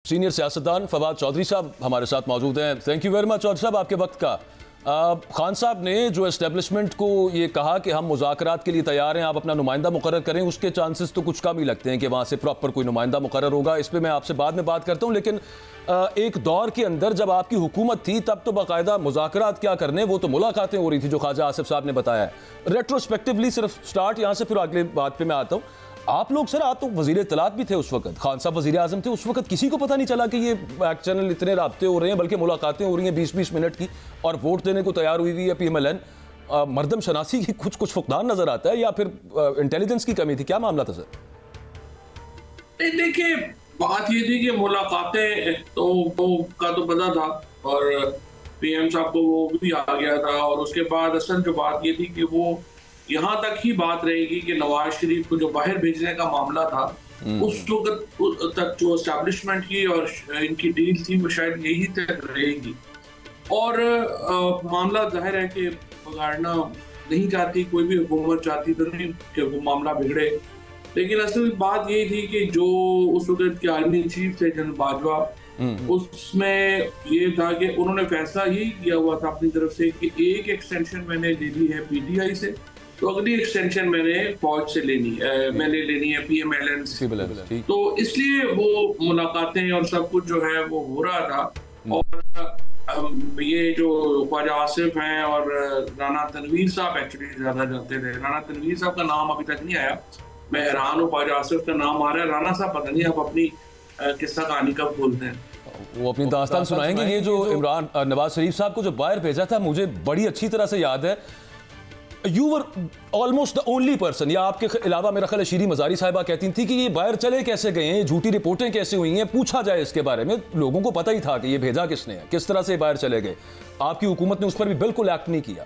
Senior सियासतदान फवाद चौधरी साहब हमारे साथ मौजूद हैं। Thank you very much Chaudhary साहब आपके वक्त का। खान साहब ने जो एस्टेब्लिशमेंट को ये कहा कि हम मुज़ाकरात के लिए तैयार हैं, आप अपना नुमाइंदा मुकर्रर करें, उसके चांसेस तो कुछ कम ही लगते हैं कि वहाँ से प्रॉपर कोई नुमाइंदा मुकर्रर होगा। इस पर मैं आपसे बाद में बात करता हूँ, लेकिन एक दौर के अंदर जब आपकी हुकूमत थी तब तो बाकायदा मुज़ाकरात क्या करने, वो तो मुलाकातें हो रही थी जो ख्वाजा आसिफ साहब ने बताया है। रेट्रोस्पेक्टिवली सिर्फ स्टार्ट यहाँ से, फिर अगले बात पर मैं आता हूँ। आप लोग सर, आप तो वजीर इत्तलात भी थे उस वक्त, खान साहब वजीर आजम थे उस वक्त, किसी को पता नहीं चला कि ये बैक चैनल इतने राब्ते हो रहे हैं, बल्कि मुलाकातें हो रही हैं 20-20 मिनट की, और वोट देने को तैयार हुई है PMLN। मरदम शनासी की कुछ फुकदान नजर आता है, या फिर इंटेलिजेंस की कमी थी, क्या मामला था सर? देखिए, बात ये थी कि मुलाकातें तो का तो पता था, और PM साहब को वो भी आ गया था, और उसके बाद असल जो बात ये थी कि वो यहाँ तक ही बात रहेगी कि नवाज शरीफ को जो बाहर भेजने का मामला था, उस वक्त तक जो एस्टैब्लिशमेंट की और इनकी डील थी वो शायद यही तक रहेगी। और मामला जाहिर है कि बिगाड़ना नहीं चाहती कोई भी हुकूमत, चाहती तो नहीं कि वो मामला बिगड़े, लेकिन असल बात यही थी कि जो उस वक्त के आर्मी चीफ थे जनरल बाजवा, उसमें ये था कि उन्होंने फैसला यही किया हुआ था अपनी तरफ से कि एक एक्सटेंशन मैंने ले ली है PTI से, तो अगली एक्सटेंशन मैंने फौज से मैंने लेनी है PMLN से। तो इसलिए वो मुलाकातें और सब कुछ जो है वो हो रहा था। और ये जो ख्वाजा आसिफ हैं और राना तनवीर साहब एक्चुअली ज्यादा जानते थे। राना तनवीर साहब का नाम अभी तक नहीं आया, मैं हैरान हूँ। ख्वाजा आसिफ का नाम आ रहा है, राना साहब पता नहीं आप अपनी किस्सा कहानी कब बोलते हैं, वो अपनी दास्तान सुनाएंगे। ये जो इमरान नवाज शरीफ साहब को जो बाहर भेजा था, मुझे बड़ी अच्छी तरह से याद है, you were almost the only person, या आपके अलावा मेरा ख्याल शीरी मजारी साहिबा कहती थी कि ये बाहर चले कैसे गए हैं, झूठी रिपोर्टें कैसे हुई हैं, पूछा जाए इसके बारे में। लोगों को पता ही था कि ये भेजा किसने है, किस तरह से बाहर चले गए। आपकी हुकूमत ने उस पर भी बिल्कुल एक्ट नहीं किया।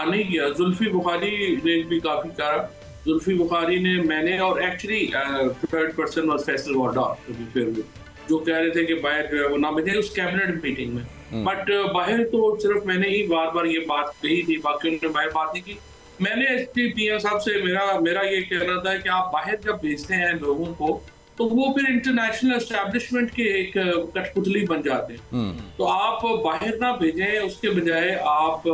नहीं किया। जुल्फी बुखारी ने भी काफी कहा। जुल्फी बुखारी ने, मैंने, और actually third person was Faisal Vawda, जो कह रहे थे कि बाहर जो है वो ना भेजे उस कैबिनेट मीटिंग में। बट बाहर तो सिर्फ मैंने ही बार ये बात कही थी, बाकी उन्होंने बाहर बात नहीं की। मैंने PM साहब से मेरा ये कहना था कि आप बाहर जब भेजते हैं लोगों को, तो वो फिर इंटरनेशनल एस्टैब्लिशमेंट के एक कठपुतली बन जाते हैं। तो आप बाहर ना भेजें, उसके बजाय आप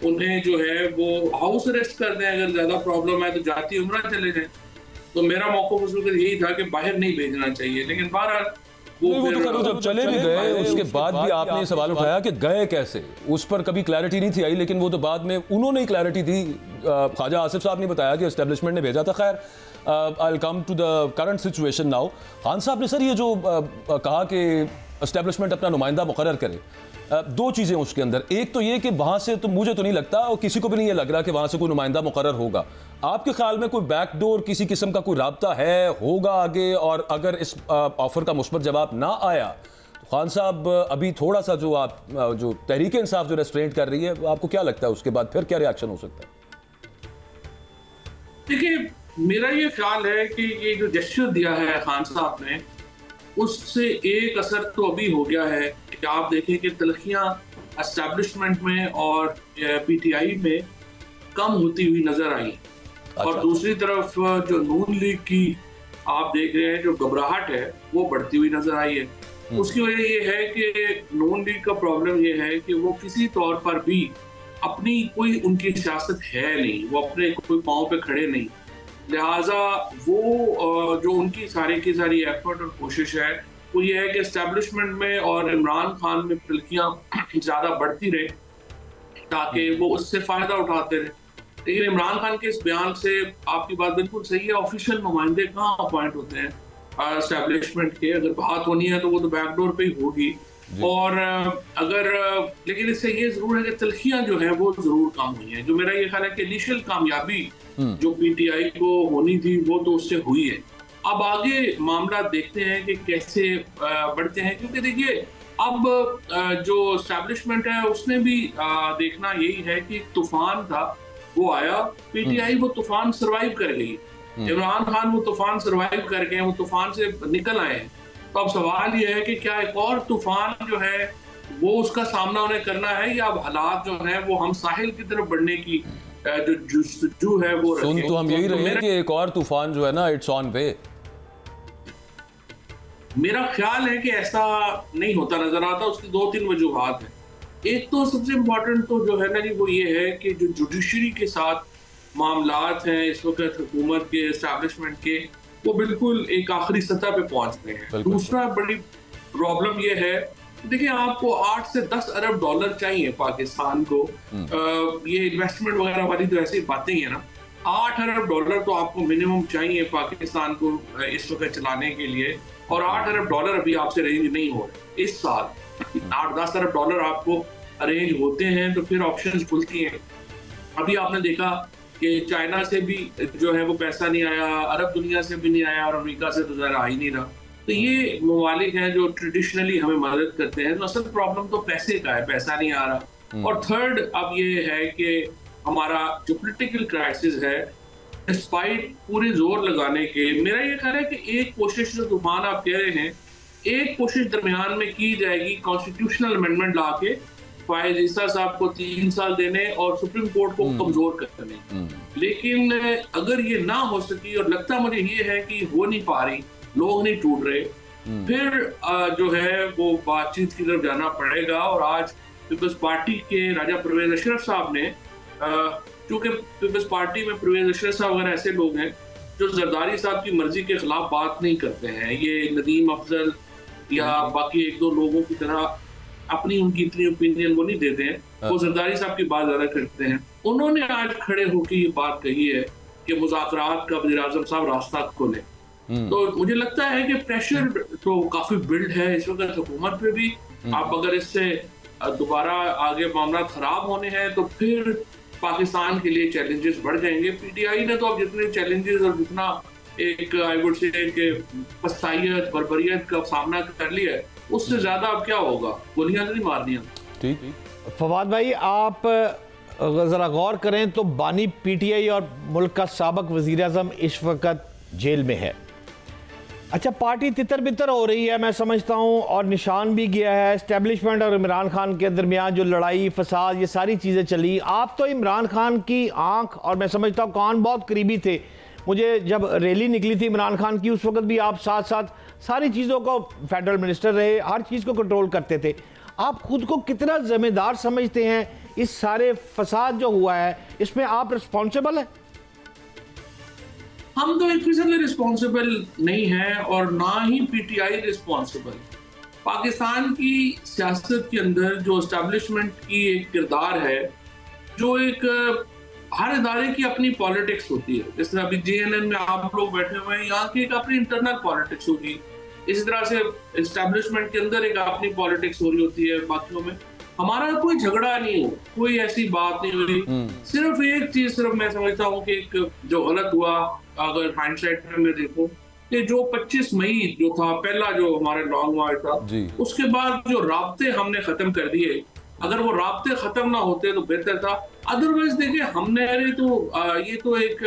उन्हें जो है वो हाउस अरेस्ट कर दें। अगर ज्यादा प्रॉब्लम है तो जाती उम्रा चले जाएं। तो मेरा मौक़िफ़ उस वक्त यही था कि बाहर नहीं भेजना चाहिए। लेकिन बहरहाल वो तो करो, जब चले भी गए उसके बाद भी आपने सवाल उठाया कि गए कैसे, उस पर कभी क्लैरिटी नहीं थी आई, लेकिन वो तो बाद में उन्होंने ही क्लैरिटी दी। ख्वाजा आसिफ साहब ने बताया कि एस्टेब्लिशमेंट ने भेजा था। खैर, I will come to the current situation now. Khan साहब ने सर ये जो कहा कि एस्टेब्लिशमेंट अपना नुमाइंदा मुकर्रर करे, दो चीज़ें उसके अंदर। एक तो ये कि वहाँ से तो मुझे तो नहीं लगता, और किसी को भी नहीं ये लग रहा कि वहाँ से कोई नुमाइंदा मुकर्रर होगा। आपके ख्याल में कोई बैकडोर, किसी किस्म का कोई राब्ता है, होगा आगे? और अगर इस ऑफर का मुस्बत जवाब ना आया तो खान साहब अभी थोड़ा सा जो तहरीक इंसाफ जो रेस्ट्रेंट कर रही है, आपको क्या लगता है उसके बाद फिर क्या रिएक्शन हो सकता है? देखिए, मेरा ये ख्याल है कि ये जो जेस्चर दिया है खान साहब ने, उससे एक असर तो अभी हो गया है कि आप देखें कि तलखियां एस्टैब्लिशमेंट में और PTI में कम होती हुई नजर आई। अच्छा। और दूसरी तरफ जो नून लीग की आप देख रहे हैं जो घबराहट है वो बढ़ती हुई नजर आई है। उसकी वजह ये है कि नून लीग का प्रॉब्लम ये है कि वो किसी तौर पर भी अपनी कोई उनकी सियासत है नहीं, वो अपने कोई पाँव पे खड़े नहीं। लिहाजा वो जो उनकी सारी की सारी एफर्ट और कोशिश है वो ये है कि एस्टैब्लिशमेंट में और इमरान खान में तलखियां ज्यादा बढ़ती रहे, ताकि वो उससे फायदा उठाते रहे। लेकिन इमरान खान के इस बयान से आपकी बात बिल्कुल सही है, ऑफिशियल नुमाइंदे कहाँ अपॉइंट होते हैं एस्टैब्लिशमेंट के? अगर बात होनी है तो वो तो बैकडोर पे ही होगी। और अगर लेकिन इससे ये जरूर है कि तलखियां जो है वो जरूर कम हुई हैं। जो मेरा ये ख्याल है कि इनिशियल कामयाबी जो PTI को होनी थी वो तो उससे हुई है। अब आगे मामला देखते हैं कि कैसे बढ़ते हैं, क्योंकि देखिए अब जो एस्टैब्लिशमेंट है उसने भी देखना यही है कि तूफान था वो आया, PTI वो तूफान सरवाइव कर गई, इमरान खान वो तूफान सरवाइव कर गए, वो तूफान से निकल आए हैं। तो अब सवाल ये है कि क्या एक और तूफान जो है वो उसका सामना उन्हें करना है, या अब हालात जो है वो हम साहिल की तरफ बढ़ने की जो है वो सुन तो हम यही रहे हैं कि एक और तूफान जो है ना, इट्स ऑन वे। मेरा ख्याल है कि ऐसा नहीं होता नजर आता। उसकी 2-3 वजूहात हैं। एक तो सबसे इम्पोर्टेंट तो जो है ना जी वो ये है कि जो जुडिशरी के साथ मामलात हैं इस वक्त हुकूमत के एस्टैब्लिशमेंट के, वो बिल्कुल एक आखिरी सतह पे पहुंच गए हैं। दूसरा बड़ी प्रॉब्लम ये है, देखिए आपको 8 से 10 अरब डॉलर चाहिए पाकिस्तान को। ये इन्वेस्टमेंट वगैरह वाली तो ऐसी बातें ही है ना। 8 अरब डॉलर तो आपको मिनिमम चाहिए पाकिस्तान को इस वक्त चलाने के लिए, और 8 अरब डॉलर अभी आपसे अरेंज नहीं हो रहे इस साल। 8-10 अरब डॉलर आपको अरेंज होते हैं तो फिर ऑप्शंस खुलती हैं। अभी आपने देखा कि चाइना से भी जो है वो पैसा नहीं आया, अरब दुनिया से भी नहीं आया, और अमेरिका से तो ज़रा आ ही नहीं रहा। तो ये ममालिक हैं जो ट्रेडिशनली हमें मदद करते हैं। तो असल प्रॉब्लम तो पैसे का है, पैसा नहीं आ रहा। और थर्ड अब ये है कि हमारा जो पोलिटिकल क्राइसिस है, डिस्पाइट पूरे जोर लगाने के, मेरा ये ख्याल है कि एक कोशिश जो तूफान आप कह रहे हैं, एक कोशिश दरमियान में की जाएगी कॉन्स्टिट्यूशनल अमेंडमेंट ला के फायज ईसा साहब को 3 साल देने और सुप्रीम कोर्ट को कमजोर करने। लेकिन अगर ये ना हो सकी, और लगता मुझे ये है कि हो नहीं पा रही, लोग नहीं टूट रहे, फिर जो है वो बातचीत की तरफ जाना पड़ेगा। और आज पीपल्स पार्टी के राजा परवेज अशरफ साहब ने, चूंकि पीपल्स पार्टी में परवेज अशरफ साहब वगैरह ऐसे लोग हैं जो जरदारी साहब की मर्जी के खिलाफ बात नहीं करते हैं, ये नदीम अफजल या बाकी 1-2 लोगों की तरह अपनी उनकी इतनी ओपिनियन वो नहीं देते हैं, वो जरदारी साहब की बात ज्यादा करते हैं। उन्होंने आज खड़े होकर ये बात कही है कि मुज़ाकरात का वज़ीर आज़म साहब रास्ता खोले। तो मुझे लगता है कि प्रेशर तो काफी बिल्ड है इस वक्त हुकूमत पे भी। आप अगर इससे दोबारा आगे मामला खराब होने हैं तो फिर पाकिस्तान के लिए चैलेंजेस बढ़ जाएंगे। पीटीआई ने तो अब जितने चैलेंजेस और जितना एक आई वुड से कि फसाइयत बर्बरियत का सामना कर लिया है, उससे ज्यादा अब क्या होगा, गोलियां नहीं मारनी। ठीक फवाद भाई, आप जरा गौर करें तो बानी पीटीआई और मुल्क का साबिक वजीर आज़म इस वक्त जेल में है। अच्छा, पार्टी तितर बितर हो रही है मैं समझता हूँ, और निशान भी गया है। एस्टेब्लिशमेंट और इमरान खान के दरमियान जो लड़ाई फसाद ये सारी चीज़ें चली। आप तो इमरान खान की आंख और मैं समझता हूँ कान बहुत करीबी थे। मुझे जब रैली निकली थी इमरान खान की, उस वक्त भी आप साथ साथ सारी चीज़ों को, फेडरल मिनिस्टर रहे, हर चीज़ को कंट्रोल करते थे। आप खुद को कितना जिम्मेदार समझते हैं इस सारे फसाद जो हुआ है, इसमें आप रिस्पॉन्सिबल हैं? हम तो एक किस्म रिस्पॉन्सिबल नहीं हैं और ना ही पीटीआई रिस्पॉन्सिबल। पाकिस्तान की सियासत के अंदर जो एस्टैब्लिशमेंट की एक किरदार है, जो एक हर इदारे की अपनी पॉलिटिक्स होती है। जिस तरह अभी जेएनएन में आप लोग बैठे हुए हैं, यहाँ की एक अपनी इंटरनल पॉलिटिक्स होगी। इसी तरह से एस्टैब्लिशमेंट के अंदर एक अपनी पॉलिटिक्स हो रही होती है। बाकियों में हमारा कोई झगड़ा नहीं हो, कोई ऐसी बात नहीं हुई। सिर्फ एक चीज मैं समझता हूँ कि एक जो गलत हुआ, अगर हाइंडसाइट में मैं देखूं, कि जो 25 मई जो था पहला जो हमारे लॉन्ग मार्च था, उसके बाद जो राब्ते हमने खत्म कर दिए, अगर वो राब्ते खत्म ना होते तो बेहतर था। अदरवाइज देखिए हमने ये तो एक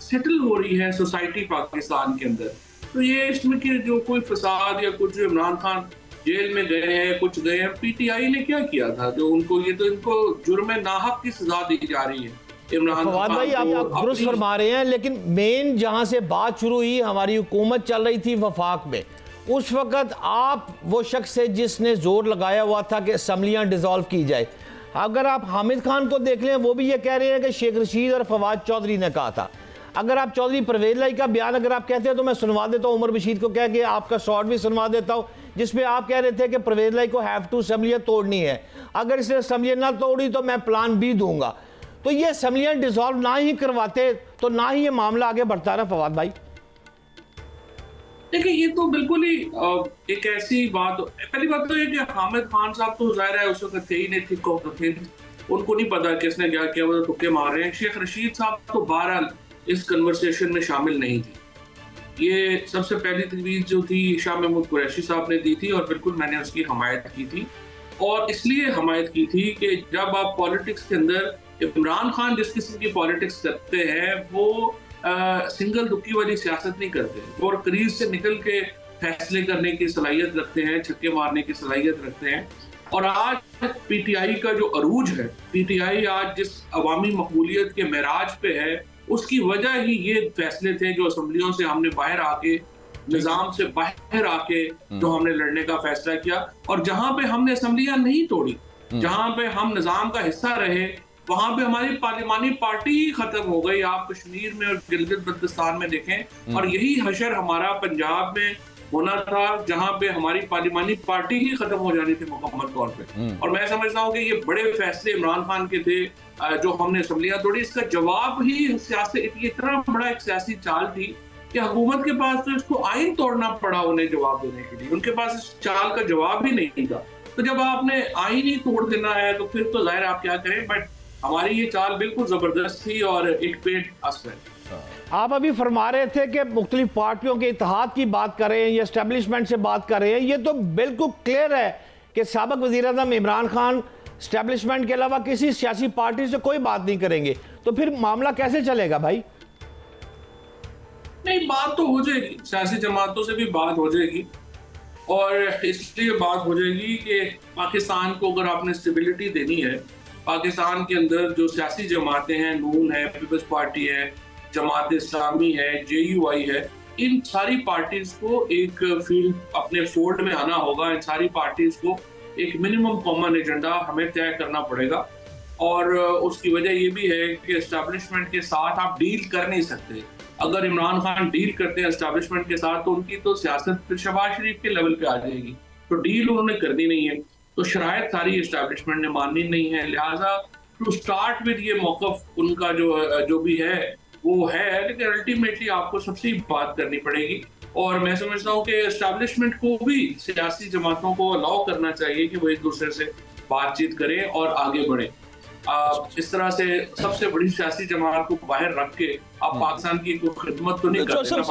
सेटल हो रही है सोसाइटी पाकिस्तान के अंदर। तो ये इसमें कि जो कोई फसाद या कुछ इमरान खान जेल में गए हैं, कुछ गए हैं, पीटीआई ने क्या किया था जो उनको, ये तो इनको जुर्म नाहक की सजा दी जा रही है। फवाद भाई, आप दुरुस्त फरमा रहे हैं, लेकिन मेन जहां से बात शुरू हुई, हमारी हुकूमत चल रही थी वफाक में, उस वक्त आप वो शख्स है जिसने जोर लगाया हुआ था कि असम्बलियां डिसॉल्व की जाए। अगर आप हामिद खान को देख लें, वो भी ये कह रहे हैं कि शेख रशीद और फवाद चौधरी ने कहा था। अगर आप चौधरी परवेज लाई का बयान अगर आप कहते हैं तो मैं सुनवा देता हूँ, उमर बशीर को कह के आपका शॉर्ट भी सुनवा देता हूँ, जिसमें आप कह रहे थे कि परवेज लाई को हैव टू असम्बलियां तोड़नी है, अगर इसने असम्बलियां ना तोड़ी तो मैं प्लान बी दूंगा। तो ये असम्बलियां डिसॉल्व ना ही करवाते तो ना ही ये मामला आगे बढ़ता रहा। फवाद भाई देखिए, ये तो बिल्कुल ही एक ऐसी बात, पहली बात तो ये कि हामिद खान साहब तो जाहिर है उस वक्त थे ही नहीं, ठीक तो थे, उनको नहीं पता किसने क्या किया, वो तुक्के मार रहे हैं। शेख रशीद साहब तो बहरहाल इस कन्वर्सेशन में शामिल नहीं थी। ये सबसे पहली तजवीज़ जो थी शाह महमूद कुरैशी साहब ने दी थी और बिल्कुल मैंने उसकी हमायत की थी। और इसलिए हमायत की थी कि जब आप पॉलिटिक्स के अंदर, इमरान खान जिस किस्म की पॉलिटिक्स करते हैं वो सिंगल दुक्की वाली सियासत नहीं करते और क्रीज से निकल के फैसले करने की सलाहियत रखते हैं, छक्के मारने की सलाहियत रखते हैं। और आज पीटीआई का जो अरूज है, पीटीआई आज जिस अवामी मकबूलियत के महराज पे है, उसकी वजह ही ये फैसले थे जो असम्बलियों से हमने बाहर आके निजाम से बाहर आके जो हमने लड़ने का फैसला किया। और जहां पे हमने असम्बलियां नहीं तोड़ी, जहां पे हम निजाम का हिस्सा रहे, वहां पे हमारी पार्लिमानी पार्टी ही खत्म हो गई। आप कश्मीर में और गिलगित बल्तिस्तान में देखें, और यही हशर हमारा पंजाब में होना था, जहां पे हमारी पार्लिमानी पार्टी ही खत्म हो जानी थी मुकम्मल तौर पे। और मैं समझता हूँ कि ये बड़े फैसले इमरान खान के थे जो हमने असम्बलियां तोड़ी। इसका जवाब ही सियासत, इतना बड़ा एक सियासी चाल थी कि हुकूमत के पास तो इसको आइन तोड़ना पड़ा उन्हें जवाब देने के लिए। उनके पास इस चाल का जवाब ही नहीं था। तो जब आपने आइन ही तोड़ देना है तो फिर तो जाहिर आप क्या करें। बट हमारी ये चाल बिल्कुल जबरदस्त थी और एक पेट असर। आप अभी फरमा रहे थे कि मुख्तलिफ पार्टियों के इत्तेहाद की बात कर रहे हैं या एस्टेब्लिशमेंट से बात कर रहे हैं। ये तो बिल्कुल क्लियर है कि साबिक वज़ीर-ए-आज़म इमरान खान एस्टेब्लिशमेंट के अलावा किसी सियासी पार्टी से कोई बात नहीं करेंगे। तो फिर मामला कैसे चलेगा भाई? नहीं, बात तो हो जाएगी, सियासी जमातों से भी बात हो जाएगी। और इसलिए बात हो जाएगी कि पाकिस्तान को अगर आपने स्टेबिलिटी देनी है, पाकिस्तान के अंदर जो सियासी जमातें हैं, नून है, पीपल्स पार्टी है, जमात इस्लामी है, JUI है, इन सारी पार्टीज को एक फील्ड अपने फोल्ड में आना होगा। इन सारी पार्टीज को एक मिनिमम कॉमन एजेंडा हमें तय करना पड़ेगा। और उसकी वजह ये भी है कि एस्टैब्लिशमेंट के साथ आप डील कर नहीं सकते। अगर इमरान खान डील करते हैं एस्टैब्लिशमेंट के साथ तो उनकी तो सियासत शहबाज शरीफ के लेवल पे आ जाएगी। तो डील उन्होंने करनी नहीं है, तो शरायत सारी एस्टैब्लिशमेंट ने माननी नहीं है। लिहाजा टू स्टार्ट विद ये मौक़िफ़ उनका जो भी है वो है, लेकिन अल्टीमेटली आपको सबसे बात करनी पड़ेगी। और मैं समझता हूँ कि एस्टैब्लिशमेंट को भी सियासी जमातों को अलाउ करना चाहिए कि वो एक दूसरे से बातचीत करें और आगे बढ़ें। इस तरह से सबसे बड़ी सियासी जमात को बाहर रख के आप पाकिस्तान की कोई खिदमत तो नहीं कर सकते।